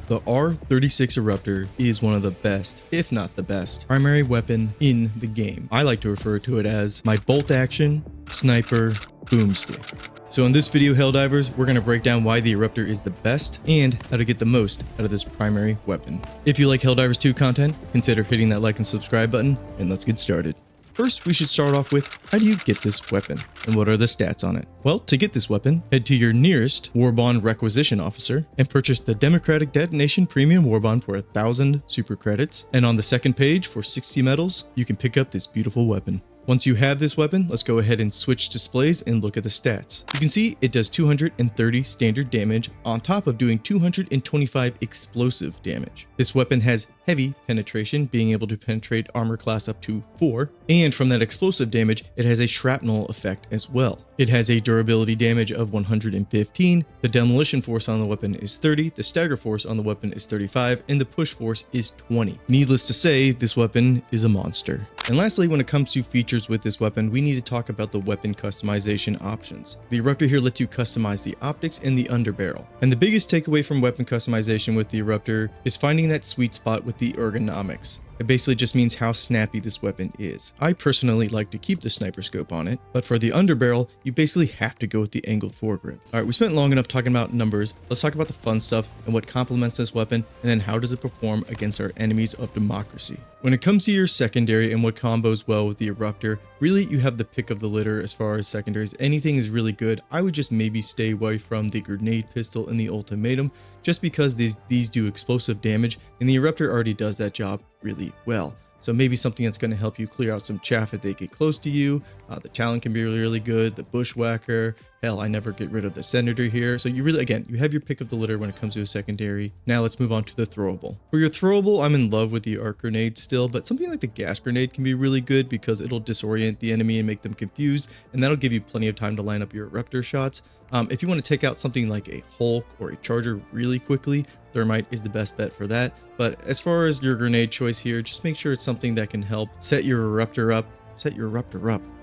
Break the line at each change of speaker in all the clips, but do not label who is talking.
The R-36 Eruptor is one of the best, if not the best, primary weapon in the game. I like to refer to it as my bolt action sniper boomstick. So in this video, Helldivers, we're going to break down why the Eruptor is the best and how to get the most out of this primary weapon. If you like Helldivers 2 content, consider hitting that like and subscribe button, and let's get started. First, we should start off with, how do you get this weapon? And what are the stats on it? Well, to get this weapon, head to your nearest Warbond Requisition Officer and purchase the Democratic Detonation Premium Warbond for 1,000 super credits. And on the second page, for 60 medals, you can pick up this beautiful weapon. Once you have this weapon, let's go ahead and switch displays and look at the stats. You can see it does 230 standard damage on top of doing 225 explosive damage. This weapon has heavy penetration, being able to penetrate armor class up to 4, and from that explosive damage, it has a shrapnel effect as well. It has a durability damage of 115, the demolition force on the weapon is 30, the stagger force on the weapon is 35, and the push force is 20. Needless to say, this weapon is a monster. And lastly, when it comes to features with this weapon, we need to talk about the weapon customization options. The Eruptor here lets you customize the optics and the underbarrel. And the biggest takeaway from weapon customization with the Eruptor is finding that sweet spot with the ergonomics. It basically just means how snappy this weapon is. I personally like to keep the sniper scope on it, but for the underbarrel, you basically have to go with the angled foregrip. Alright, we spent long enough talking about numbers. Let's talk about the fun stuff and what complements this weapon, and then how does it perform against our enemies of democracy. When it comes to your secondary and what combos well with the Eruptor, really you have the pick of the litter as far as secondaries. Anything is really good. I would just maybe stay away from the grenade pistol and the ultimatum, just because these do explosive damage, and the Eruptor already does that job really well. So maybe something that's going to help you clear out some chaff if they get close to you. The Talon can be really good. The Bushwhacker. Hell, I never get rid of the Senator here. So you really, again, you have your pick of the litter when it comes to a secondary. Now let's move on to the throwable. For your throwable, I'm in love with the arc grenade still, but something like the gas grenade can be really good because it'll disorient the enemy and make them confused, and that'll give you plenty of time to line up your Eruptor shots. If you want to take out something like a Hulk or a Charger really quickly, Thermite is the best bet for that. But as far as your grenade choice here, just make sure it's something that can help set your Eruptor up.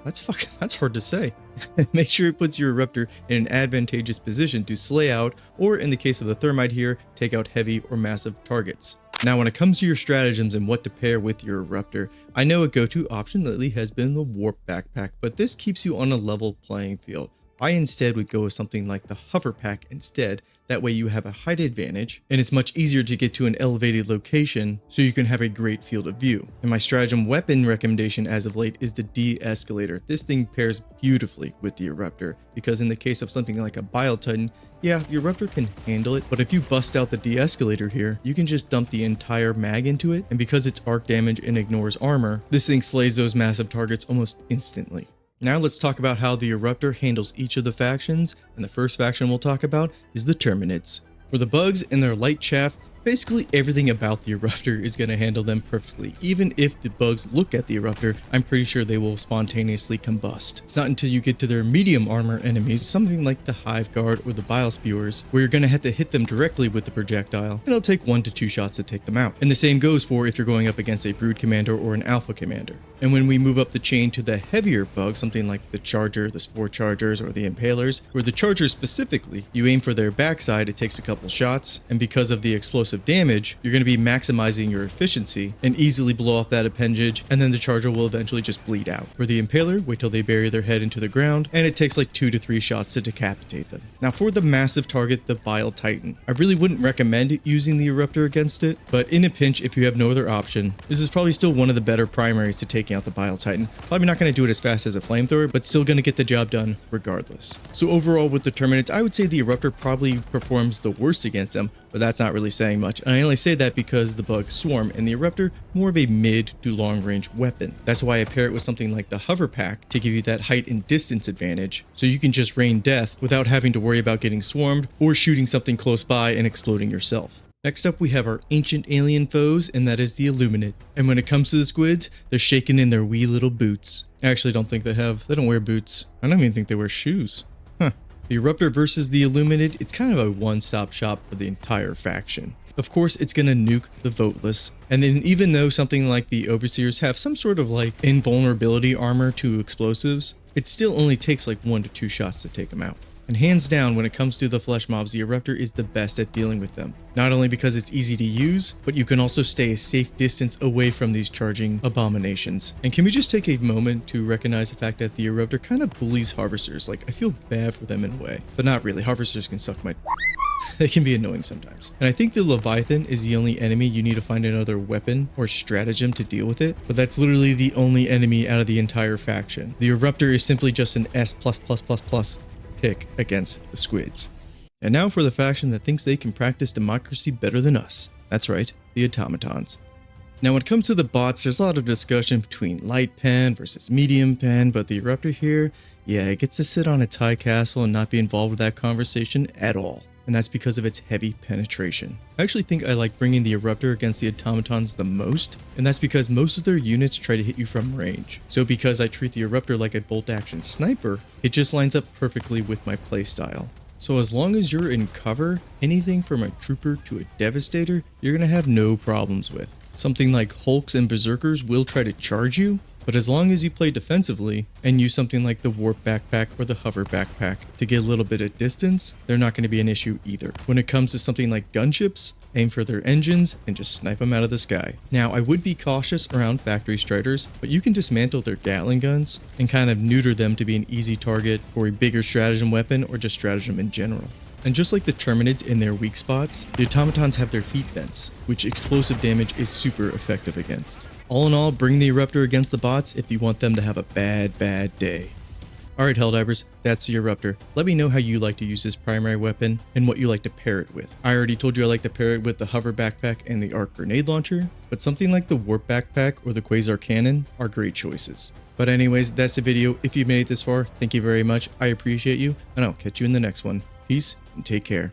That's hard to say. Make sure it puts your Eruptor in an advantageous position to slay out, or in the case of the Thermite here, take out heavy or massive targets. Now, when it comes to your stratagems and what to pair with your Eruptor, I know a go-to option lately has been the Warp Backpack, but this keeps you on a level playing field. I instead would go with something like the Hover Pack instead. That way you have a height advantage, and it's much easier to get to an elevated location so you can have a great field of view. And my stratagem weapon recommendation as of late is the de-escalator. This thing pairs beautifully with the Eruptor, because in the case of something like a Bile Titan, yeah, the Eruptor can handle it, but if you bust out the de-escalator here, you can just dump the entire mag into it, and because it's arc damage and ignores armor, this thing slays those massive targets almost instantly. Now let's talk about how the Eruptor handles each of the factions, and the first faction we'll talk about is the Terminids. For the bugs and their light chaff, basically everything about the Eruptor is going to handle them perfectly. Even if the bugs look at the Eruptor, I'm pretty sure they will spontaneously combust. It's not until you get to their medium armor enemies, something like the Hive Guard or the Bile Spewers, where you're going to have to hit them directly with the projectile, and it'll take 1 to 2 shots to take them out. And the same goes for if you're going up against a Brood Commander or an Alpha Commander. And when we move up the chain to the heavier bugs, something like the Charger, the Spore Chargers, or the Impalers, where the Charger specifically, you aim for their backside, it takes a couple shots, and because of the explosive damage, you're going to be maximizing your efficiency and easily blow off that appendage, and then the Charger will eventually just bleed out. For the Impaler, wait till they bury their head into the ground, and it takes like 2 to 3 shots to decapitate them. Now for the massive target, the Bile Titan, I really wouldn't recommend using the Eruptor against it, but in a pinch, if you have no other option, this is probably still one of the better primaries to take out the Bile Titan. Probably not going to do it as fast as a flamethrower, but still going to get the job done regardless. So overall with the Terminids, I would say the Eruptor probably performs the worst against them, but that's not really saying much. And I only say that because the bugs swarm, and the Eruptor more of a mid to long range weapon. That's why I pair it with something like the Hover Pack to give you that height and distance advantage, so you can just rain death without having to worry about getting swarmed or shooting something close by and exploding yourself. Next up, we have our ancient alien foes, and that is the Illuminate. And when it comes to the squids, they're shaking in their wee little boots. I actually don't think they don't wear boots. I don't even think they wear shoes. Huh. The Eruptor versus the Illuminate, it's kind of a one-stop shop for the entire faction. Of course, it's going to nuke the voteless. And then even though something like the Overseers have some sort of like invulnerability armor to explosives, it still only takes like 1 to 2 shots to take them out. And hands down, when it comes to the flesh mobs, the Eruptor is the best at dealing with them. Not only because it's easy to use, but you can also stay a safe distance away from these charging abominations. And can we just take a moment to recognize the fact that the Eruptor kind of bullies Harvesters? Like, I feel bad for them in a way, but not really. Harvesters can suck my they can be annoying sometimes. And I think the Leviathan is the only enemy you need to find another weapon or stratagem to deal with it, but that's literally the only enemy out of the entire faction. The Eruptor is simply just an S+++ pick against the squids. And now for the faction that thinks they can practice democracy better than us. That's right, the Automatons. Now when it comes to the bots, there's a lot of discussion between light pen versus medium pen, but the Eruptor here, yeah, it gets to sit on its high castle and not be involved with that conversation at all. And that's because of its heavy penetration. I actually think I like bringing the Eruptor against the Automatons the most, and that's because most of their units try to hit you from range. So because I treat the Eruptor like a bolt action sniper, it just lines up perfectly with my playstyle. So as long as you're in cover, anything from a trooper to a devastator, you're gonna have no problems with. Something like Hulks and Berserkers will try to charge you, but as long as you play defensively and use something like the Warp Backpack or the Hover Backpack to get a little bit of distance, they're not going to be an issue either. When it comes to something like gunships, aim for their engines and just snipe them out of the sky. Now, I would be cautious around Factory Striders, but you can dismantle their Gatling guns and kind of neuter them to be an easy target for a bigger stratagem weapon or just stratagem in general. And just like the Terminids in their weak spots, the Automatons have their heat vents, which explosive damage is super effective against. All in all, bring the Eruptor against the bots if you want them to have a bad day. Alright Helldivers, that's the Eruptor. Let me know how you like to use this primary weapon and what you like to pair it with. I already told you I like to pair it with the Hover Backpack and the Arc Grenade Launcher, but something like the Warp Backpack or the Quasar Cannon are great choices. But anyways, that's the video. If you've made it this far, thank you very much. I appreciate you, and I'll catch you in the next one. Peace and take care.